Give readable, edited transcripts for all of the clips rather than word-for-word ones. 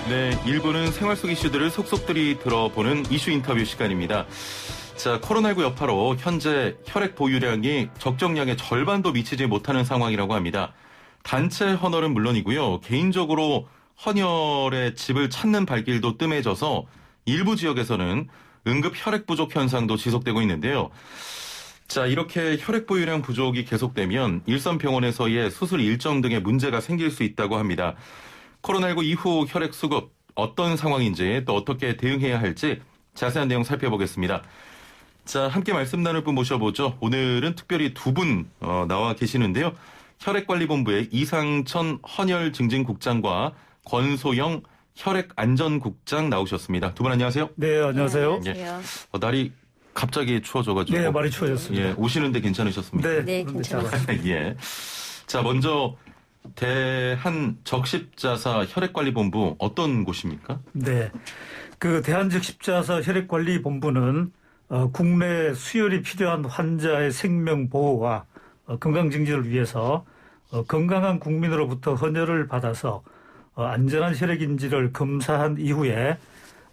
네, 1부는 생활 속 이슈들을 속속들이 들어보는 이슈 인터뷰 시간입니다. 자, 코로나19 여파로 현재 혈액 보유량이 적정량의 절반도 미치지 못하는 상황이라고 합니다. 단체 헌혈은 물론이고요. 개인적으로 헌혈의 집을 찾는 발길도 뜸해져서 일부 지역에서는 응급 혈액 부족 현상도 지속되고 있는데요. 자, 이렇게 혈액 보유량 부족이 계속되면 일선 병원에서의 수술 일정 등의 문제가 생길 수 있다고 합니다. 코로나19 이후 혈액 수급 어떤 상황인지 또 어떻게 대응해야 할지 자세한 내용 살펴보겠습니다. 자, 함께 말씀 나눌 분 모셔보죠. 오늘은 특별히 두 분 나와 계시는데요. 혈액관리본부의 이상천 헌혈증진국장과 권소영 혈액안전국장 나오셨습니다. 두 분 안녕하세요. 네, 안녕하세요. 네, 안녕하세요. 날이 갑자기 추워져가지고. 네, 많이 추워졌습니다. 예, 오시는데 괜찮으셨습니까? 네, 괜찮았습니다. 예. 자, 먼저 대한 적십자사 혈액관리본부 어떤 곳입니까? 네, 그 대한적십자사 혈액관리본부는 국내 수혈이 필요한 환자의 생명 보호와 건강 증진을 위해서 건강한 국민으로부터 헌혈을 받아서 안전한 혈액인지를 검사한 이후에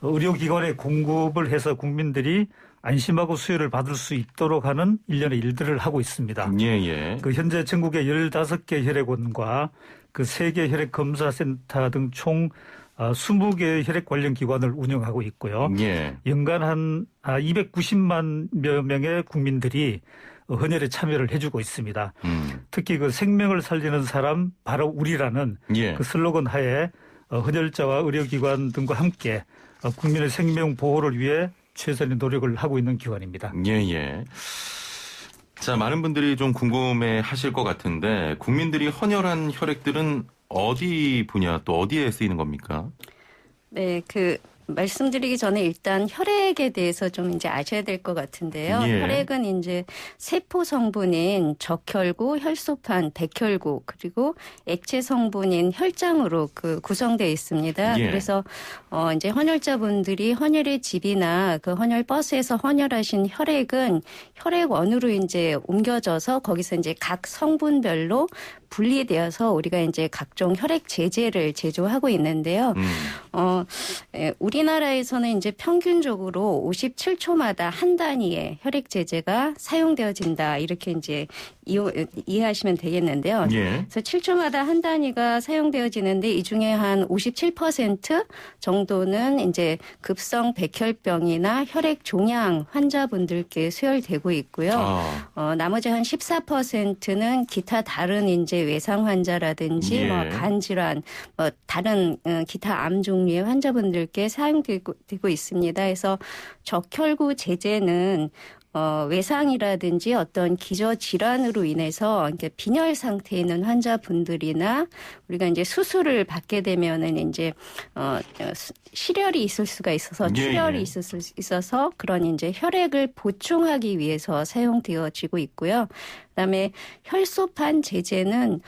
의료기관에 공급을 해서 국민들이 안심하고 수혈을 받을 수 있도록 하는 일련의 일들을 하고 있습니다. 예. 그 현재 전국의 15개 혈액원과 그 3개 혈액검사센터 등 총 20개 혈액 관련 기관을 운영하고 있고요. 예. 연간 한 290만 명의 국민들이 헌혈에 참여를 해주고 있습니다. 특히 그 생명을 살리는 사람 바로 우리라는 예. 그 슬로건 하에 헌혈자와 의료기관 등과 함께 국민의 생명 보호를 위해 최선의 노력을 하고 있는 기관입니다. 예. 자, 많은 분들이 좀 궁금해 하실 것 같은데 국민들이 헌혈한 혈액들은 어디 분야 또 어디에 쓰이는 겁니까? 네, 말씀드리기 전에 일단 혈액에 대해서 좀 이제 아셔야 될 것 같은데요. 예. 혈액은 이제 세포 성분인 적혈구, 혈소판, 백혈구 그리고 액체 성분인 혈장으로 구성되어 있습니다. 예. 그래서 이제 헌혈자분들이 헌혈의 집이나 그 헌혈 버스에서 헌혈하신 혈액은 혈액원으로 이제 옮겨져서 거기서 이제 각 성분별로 분리되어서 우리가 이제 각종 혈액 제제를 제조하고 있는데요. 우리나라에서는 이제 평균적으로 57초마다 한 단위의 혈액 제제가 사용되어진다. 이렇게 이제 이해하시면 되겠는데요. 예. 그래서 7초마다 한 단위가 사용되어지는데 이 중에 한 57% 정도는 이제 급성 백혈병이나 혈액 종양 환자분들께 수혈되고 있고요. 나머지 한 14%는 기타 다른 이제 외상 환자라든지 예. 간 질환, 다른 기타 암 종류의 환자분들께 사용되고 있습니다. 그래서 적혈구 제제는 외상이라든지 어떤 기저 질환으로 인해서 이렇게 빈혈 상태에 있는 환자분들이나 우리가 이제 수술을 받게 되면은 이제 실혈이 있을 수가 있어서 출혈이 있어서 그런 이제 혈액을 보충하기 위해서 사용되어지고 있고요. 그다음에 혈소판 제제는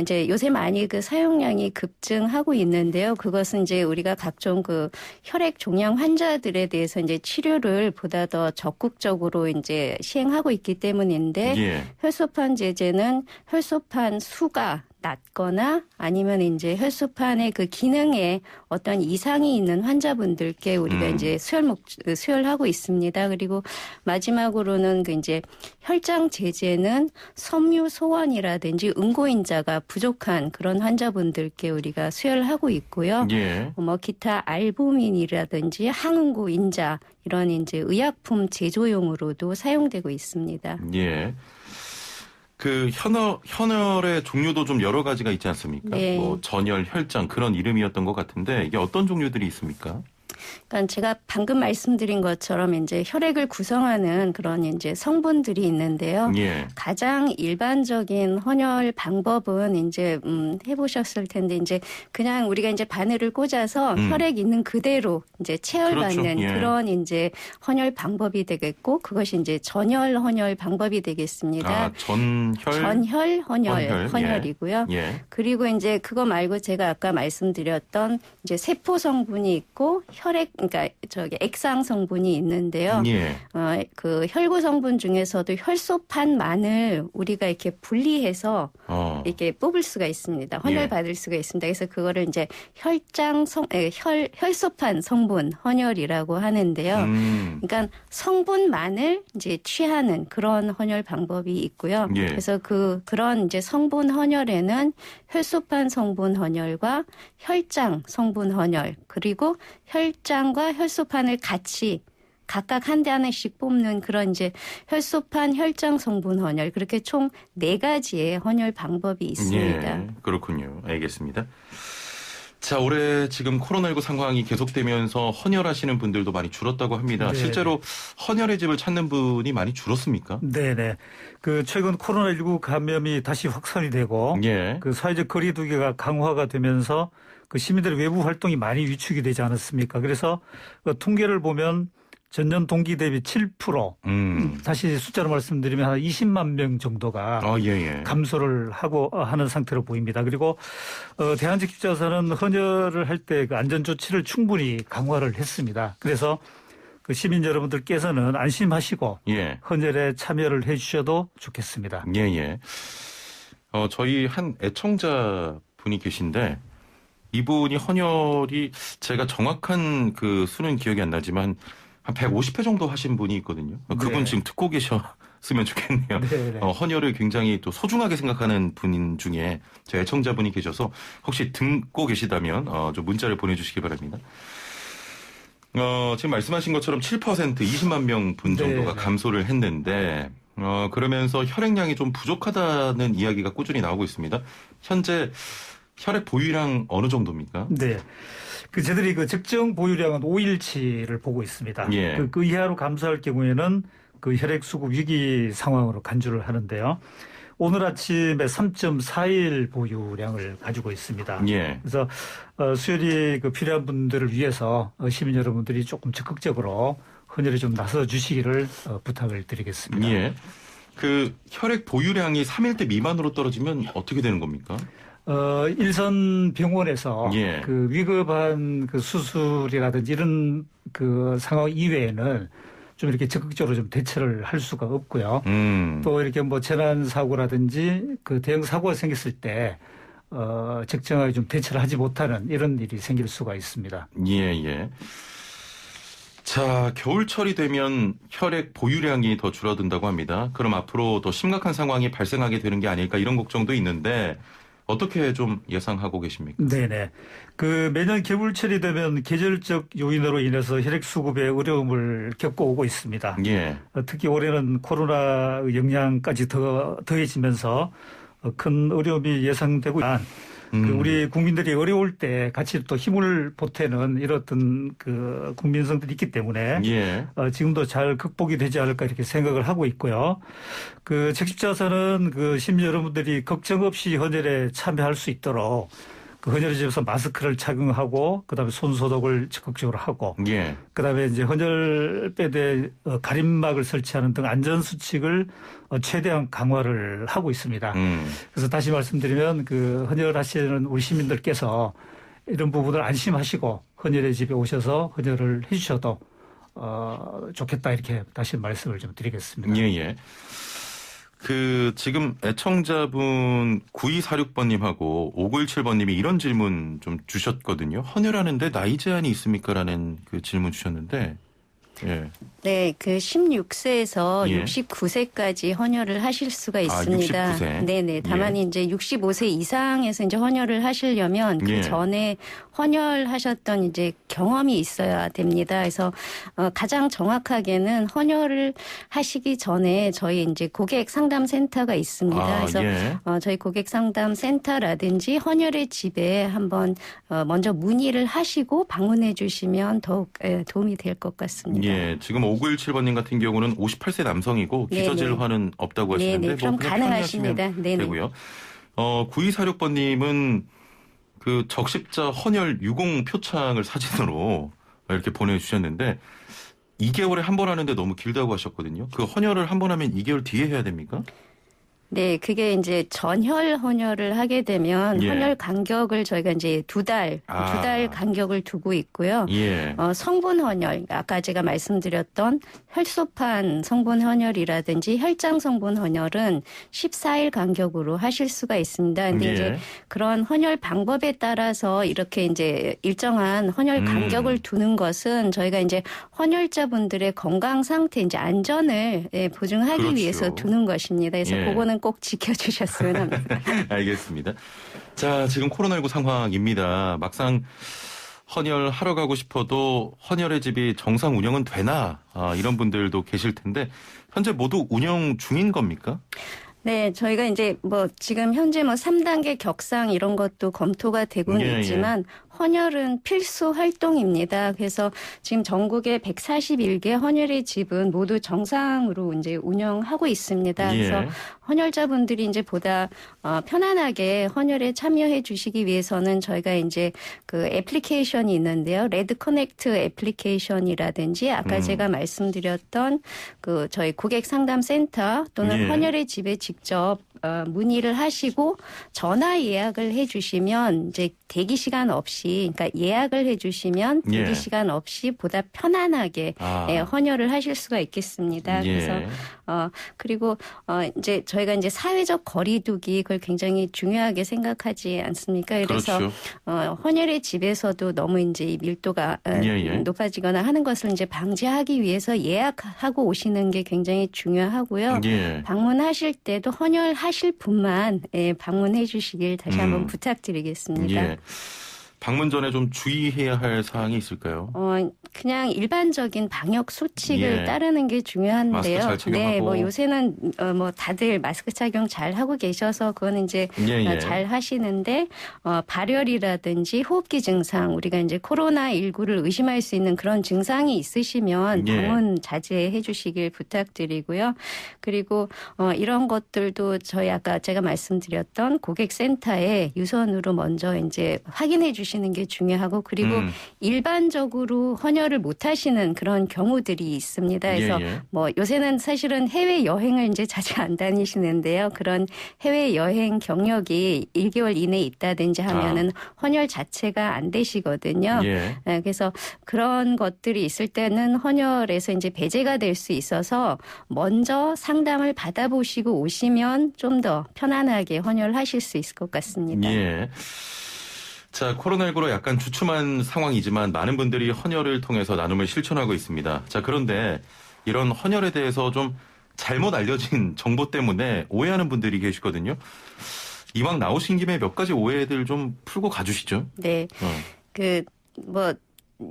이제 요새 많이 그 사용량이 급증하고 있는데요. 그것은 이제 우리가 각종 그 혈액 종양 환자들에 대해서 이제 치료를 보다 더 적극적으로 이제 시행하고 있기 때문인데 예. 혈소판 제제는 혈소판 수가 낮거나 아니면 이제 혈소판의 그 기능에 어떤 이상이 있는 환자분들께 우리가 이제 수혈하고 있습니다. 그리고 마지막으로는 그 이제 혈장 제제는 섬유 소원이라든지 응고인자가 부족한 그런 환자분들께 우리가 수혈하고 있고요. 예. 기타 알부민이라든지 항응고 인자 이런 이제 의약품 제조용으로도 사용되고 있습니다. 예. 그 헌혈의 종류도 좀 여러 가지가 있지 않습니까? 네. 전혈, 혈장 그런 이름이었던 것 같은데 이게 어떤 종류들이 있습니까? 그러니까 제가 방금 말씀드린 것처럼 이제 혈액을 구성하는 그런 이제 성분들이 있는데요. 예. 가장 일반적인 헌혈 방법은 이제 해보셨을 텐데 이제 그냥 우리가 이제 바늘을 꽂아서 혈액 있는 그대로 이제 체열받는 그렇죠. 예. 그런 이제 헌혈 방법이 되겠고 그것이 이제 전혈 헌혈 방법이 되겠습니다. 전혈 헌혈이고요. 예. 그리고 이제 그거 말고 제가 아까 말씀드렸던 이제 세포 성분이 있고 혈액 그러니까 액상 성분이 있는데요. 예. 그 혈구 성분 중에서도 혈소판만을 우리가 이렇게 분리해서 이렇게 뽑을 수가 있습니다. 헌혈 예. 받을 수가 있습니다. 그래서 그거를 이제 혈소판 성분 헌혈이라고 하는데요. 그러니까 성분만을 이제 취하는 그런 헌혈 방법이 있고요. 예. 그래서 그런 이제 성분 헌혈에는 혈소판 성분 헌혈과 혈장 성분 헌혈 그리고 혈장과 혈소판을 같이 각각 한 대 하나씩 뽑는 그런 이제 혈소판 혈장 성분 헌혈 그렇게 총 4가지의 헌혈 방법이 있습니다. 예, 그렇군요. 알겠습니다. 자, 올해 지금 코로나19 상황이 계속되면서 헌혈하시는 분들도 많이 줄었다고 합니다. 네. 실제로 헌혈의 집을 찾는 분이 많이 줄었습니까? 네네. 그 최근 코로나19 감염이 다시 확산이 되고 예. 그 사회적 거리두기가 강화가 되면서 그 시민들의 외부 활동이 많이 위축이 되지 않았습니까? 그래서 그 통계를 보면 전년 동기 대비 7% 다시 숫자로 말씀드리면 한 20만 명 정도가 예. 감소를 하고 하는 상태로 보입니다. 그리고 대한직십자사는 헌혈을 할 때 그 안전 조치를 충분히 강화를 했습니다. 그래서 그 시민 여러분들께서는 안심하시고 예. 헌혈에 참여를 해 주셔도 좋겠습니다. 예. 저희 한 애청자 분이 계신데 이분이 헌혈이 제가 정확한 그 수는 기억이 안 나지만 한 150회 정도 하신 분이 있거든요. 그분 네. 지금 듣고 계셨으면 좋겠네요. 네. 헌혈을 굉장히 또 소중하게 생각하는 분 중에 제 애청자분이 계셔서 혹시 듣고 계시다면 좀 문자를 보내주시기 바랍니다. 지금 말씀하신 것처럼 7% 20만 명 분 정도가 네. 감소를 했는데 그러면서 혈액량이 좀 부족하다는 이야기가 꾸준히 나오고 있습니다. 현재 혈액 보유량 어느 정도입니까? 네. 그 저희들이 그 적정 보유량은 5일치를 보고 있습니다. 예. 그 이하로 감소할 경우에는 그 혈액 수급 위기 상황으로 간주를 하는데요. 오늘 아침에 3.4일 보유량을 가지고 있습니다. 예. 그래서 수혈이 그 필요한 분들을 위해서 시민 여러분들이 조금 적극적으로 헌혈에 좀 나서 주시기를 부탁을 드리겠습니다. 예. 그 혈액 보유량이 3일대 미만으로 떨어지면 어떻게 되는 겁니까? 일선 병원에서 예. 그 위급한 그 수술이라든지 이런 그 상황 이외에는 좀 이렇게 적극적으로 좀 대처를 할 수가 없고요. 또 이렇게 뭐 재난 사고라든지 그 대형 사고가 생겼을 때 적정하게 좀 대처를 하지 못하는 이런 일이 생길 수가 있습니다. 예. 자, 겨울철이 되면 혈액 보유량이 더 줄어든다고 합니다. 그럼 앞으로 더 심각한 상황이 발생하게 되는 게 아닐까 이런 걱정도 있는데 어떻게 좀 예상하고 계십니까? 네네. 그 매년 겨울철이 되면 계절적 요인으로 인해서 혈액 수급에 어려움을 겪어오고 있습니다. 예. 특히 올해는 코로나 영향까지 더해지면서 큰 어려움이 예상되고 있지만 우리 국민들이 어려울 때 같이 또 힘을 보태는 이런 어떤 그 국민성들이 있기 때문에 예. 지금도 잘 극복이 되지 않을까 이렇게 생각을 하고 있고요. 그 적십자사는 그 시민 여러분들이 걱정 없이 헌혈에 참여할 수 있도록 그 헌혈의 집에서 마스크를 착용하고 그다음에 손 소독을 적극적으로 하고 예. 그다음에 이제 헌혈배대 가림막을 설치하는 등 안전 수칙을 최대한 강화를 하고 있습니다. 그래서 다시 말씀드리면 그 헌혈하시는 우리 시민들께서 이런 부분을 안심하시고 헌혈의 집에 오셔서 헌혈을 해주셔도 좋겠다 이렇게 다시 말씀을 좀 드리겠습니다. 예. 그 지금 애청자분 9246번님하고 5917번님이 이런 질문 좀 주셨거든요. 헌혈하는데 나이 제한이 있습니까? 라는 그 질문 주셨는데 예. 네, 그 16세에서 예. 69세까지 헌혈을 하실 수가 있습니다. 69세. 네네. 다만 이제 65세 이상에서 이제 헌혈을 하시려면 그 예. 전에 헌혈하셨던 이제 경험이 있어야 됩니다. 그래서 가장 정확하게는 헌혈을 하시기 전에 저희 이제 고객 상담 센터가 있습니다. 그래서 예. 저희 고객 상담 센터라든지 헌혈의 집에 한번 먼저 문의를 하시고 방문해 주시면 더욱 도움이 될 것 같습니다. 예, 지금 5917번님 같은 경우는 58세 남성이고 네네. 기저질환은 없다고 하시는데 네네, 그럼 그냥 가능하십니다. 편리하시면 네네. 되고요. 9246번님은 그 적십자 헌혈 유공 표창을 사진으로 이렇게 보내주셨는데 2개월에 한 번 하는데 너무 길다고 하셨거든요. 그 헌혈을 한 번 하면 2개월 뒤에 해야 됩니까? 네, 그게 이제 전혈 헌혈을 하게 되면 예. 헌혈 간격을 저희가 이제 두 달 간격을 두고 있고요. 예. 성분 헌혈, 아까 제가 말씀드렸던 혈소판 성분 헌혈이라든지 혈장 성분 헌혈은 14일 간격으로 하실 수가 있습니다. 근데 예. 이제 그런 헌혈 방법에 따라서 이렇게 이제 일정한 헌혈 간격을 두는 것은 저희가 이제 헌혈자분들의 건강 상태, 이제 안전을 보증하기 그렇죠. 위해서 두는 것입니다. 그래서 예. 그거는 꼭 지켜주셨으면 합니다. 알겠습니다. 자, 지금 코로나19 상황입니다. 막상 헌혈하러 가고 싶어도 헌혈의 집이 정상 운영은 되나? 이런 분들도 계실 텐데 현재 모두 운영 중인 겁니까? 네, 저희가 이제 지금 현재 3단계 격상 이런 것도 검토가 되고는 예, 있지만 헌혈은 필수 활동입니다. 그래서 지금 전국에 141개 헌혈의 집은 모두 정상으로 이제 운영하고 있습니다. 그래서 예. 헌혈자분들이 이제 보다 편안하게 헌혈에 참여해 주시기 위해서는 저희가 이제 그 애플리케이션이 있는데요. 레드 커넥트 애플리케이션이라든지 아까 제가 말씀드렸던 그 저희 고객 상담 센터 또는 예. 헌혈의 집에 직접 문의를 하시고 전화 예약을 해 주시면 이제 대기 시간 없이, 그러니까 예약을 해 주시면 대기 예. 시간 없이 보다 편안하게 헌혈을 하실 수가 있겠습니다. 예. 그래서 그리고 이제 저희가 이제 사회적 거리두기 그걸 굉장히 중요하게 생각하지 않습니까? 그래서 그렇죠. 헌혈의 집에서도 너무 이제 이 밀도가 예. 높아지거나 하는 것을 이제 방지하기 위해서 예약하고 오시는 게 굉장히 중요하고요. 예. 방문하실 때도 헌혈하실 분만 방문해 주시길 다시 한번 부탁드리겠습니다. 예. 방문 전에 좀 주의해야 할 사항이 있을까요? 그냥 일반적인 방역 수칙을 예. 따르는 게 중요한데요. 마스크 잘 착용하고. 네, 요새는 다들 마스크 착용 잘 하고 계셔서 그거는 이제 예. 잘 하시는데 발열이라든지 호흡기 증상, 우리가 이제 코로나19를 의심할 수 있는 그런 증상이 있으시면 예. 방문 자제해 주시길 부탁드리고요. 그리고 이런 것들도 저희 아까 제가 말씀드렸던 고객센터에 유선으로 먼저 이제 확인해 주시는 게 중요하고, 그리고 일반적으로 헌혈을 못 하시는 그런 경우들이 있습니다. 그래서 예. 요새는 사실은 해외 여행을 이제 자주 안 다니시는데요. 그런 해외 여행 경력이 1개월 이내에 있다든지 하면은 헌혈 자체가 안 되시거든요. 예. 그래서 그런 것들이 있을 때는 헌혈에서 이제 배제가 될 수 있어서 먼저 상담을 받아보시고 오시면 좀 더 편안하게 헌혈하실 수 있을 것 같습니다. 예. 자, 코로나19로 약간 주춤한 상황이지만 많은 분들이 헌혈을 통해서 나눔을 실천하고 있습니다. 자, 그런데 이런 헌혈에 대해서 좀 잘못 알려진 정보 때문에 오해하는 분들이 계시거든요. 이왕 나오신 김에 몇 가지 오해들 좀 풀고 가주시죠. 네.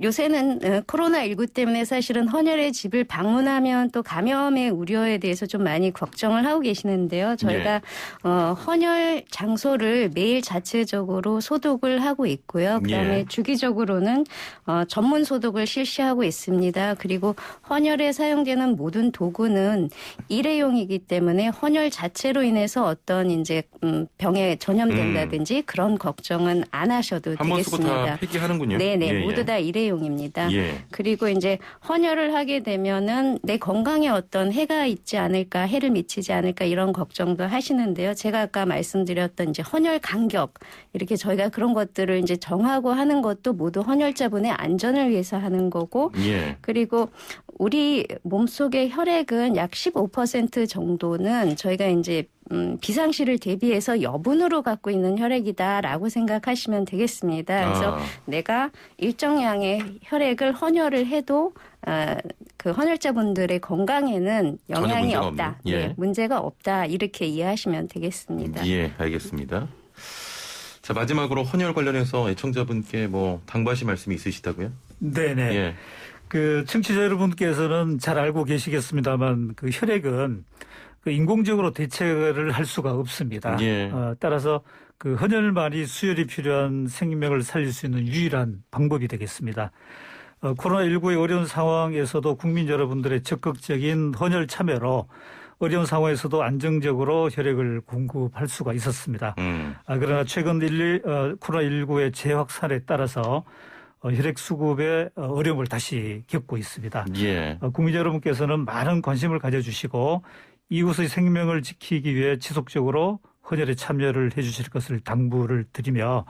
요새는 코로나19 때문에 사실은 헌혈의 집을 방문하면 또 감염의 우려에 대해서 좀 많이 걱정을 하고 계시는데요. 저희가 헌혈 장소를 매일 자체적으로 소독을 하고 있고요. 그다음에 주기적으로는 전문 소독을 실시하고 있습니다. 그리고 헌혈에 사용되는 모든 도구는 일회용이기 때문에 헌혈 자체로 인해서 어떤 이제 병에 전염된다든지 그런 걱정은 안 하셔도 한 번 되겠습니다. 쓰고 다 폐기하는군요. 네네, 모두 다 일회용입니다. 그리고 이제 헌혈을 하게 되면은 내 건강에 어떤 해가 있지 않을까, 해를 미치지 않을까 이런 걱정도 하시는데요. 제가 아까 말씀드렸던 이제 헌혈 간격, 이렇게 저희가 그런 것들을 이제 정하고 하는 것도 모두 헌혈자분의 안전을 위해서 하는 거고, 그리고 우리 몸속의 혈액은 약 15% 정도는 저희가 이제 비상시를 대비해서 여분으로 갖고 있는 혈액이다라고 생각하시면 되겠습니다. 그래서 내가 일정량의 혈액을 헌혈을 해도 그 헌혈자분들의 건강에는 영향이 없다. 문제가 없다. 이렇게 이해하시면 되겠습니다. 예, 알겠습니다. 자, 마지막으로 헌혈 관련해서 애청자분께 당부하실 말씀이 있으시다고요? 네네. 그 청취자 여러분께서는 잘 알고 계시겠습니다만 그 혈액은 그 인공적으로 대체를 할 수가 없습니다. 따라서 그 헌혈만이 수혈이 필요한 생명을 살릴 수 있는 유일한 방법이 되겠습니다. 코로나19의 어려운 상황에서도 국민 여러분들의 적극적인 헌혈 참여로 어려운 상황에서도 안정적으로 혈액을 공급할 수가 있었습니다. 그러나 최근 코로나19의 재확산에 따라서 혈액 수급에 어려움을 다시 겪고 있습니다. 국민 여러분께서는 많은 관심을 가져주시고 이웃의 생명을 지키기 위해 지속적으로 헌혈에 참여를 해 주실 것을 당부를 드리며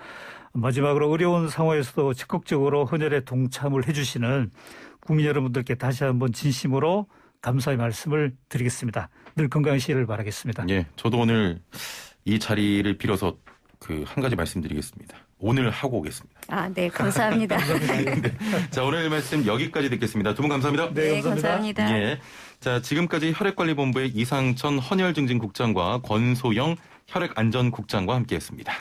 마지막으로 어려운 상황에서도 적극적으로 헌혈에 동참을 해 주시는 국민 여러분들께 다시 한번 진심으로 감사의 말씀을 드리겠습니다. 늘 건강하시기를 바라겠습니다. 예, 저도 오늘 이 자리를 빌어서 한 가지 말씀드리겠습니다. 오늘 하고 오겠습니다. 아, 네, 감사합니다. 자, 오늘 말씀 여기까지 듣겠습니다. 두 분 감사합니다. 네, 네, 감사합니다. 예. 자, 지금까지 혈액관리본부의 이상천 헌혈증진국장과 권소영 혈액안전국장과 함께했습니다.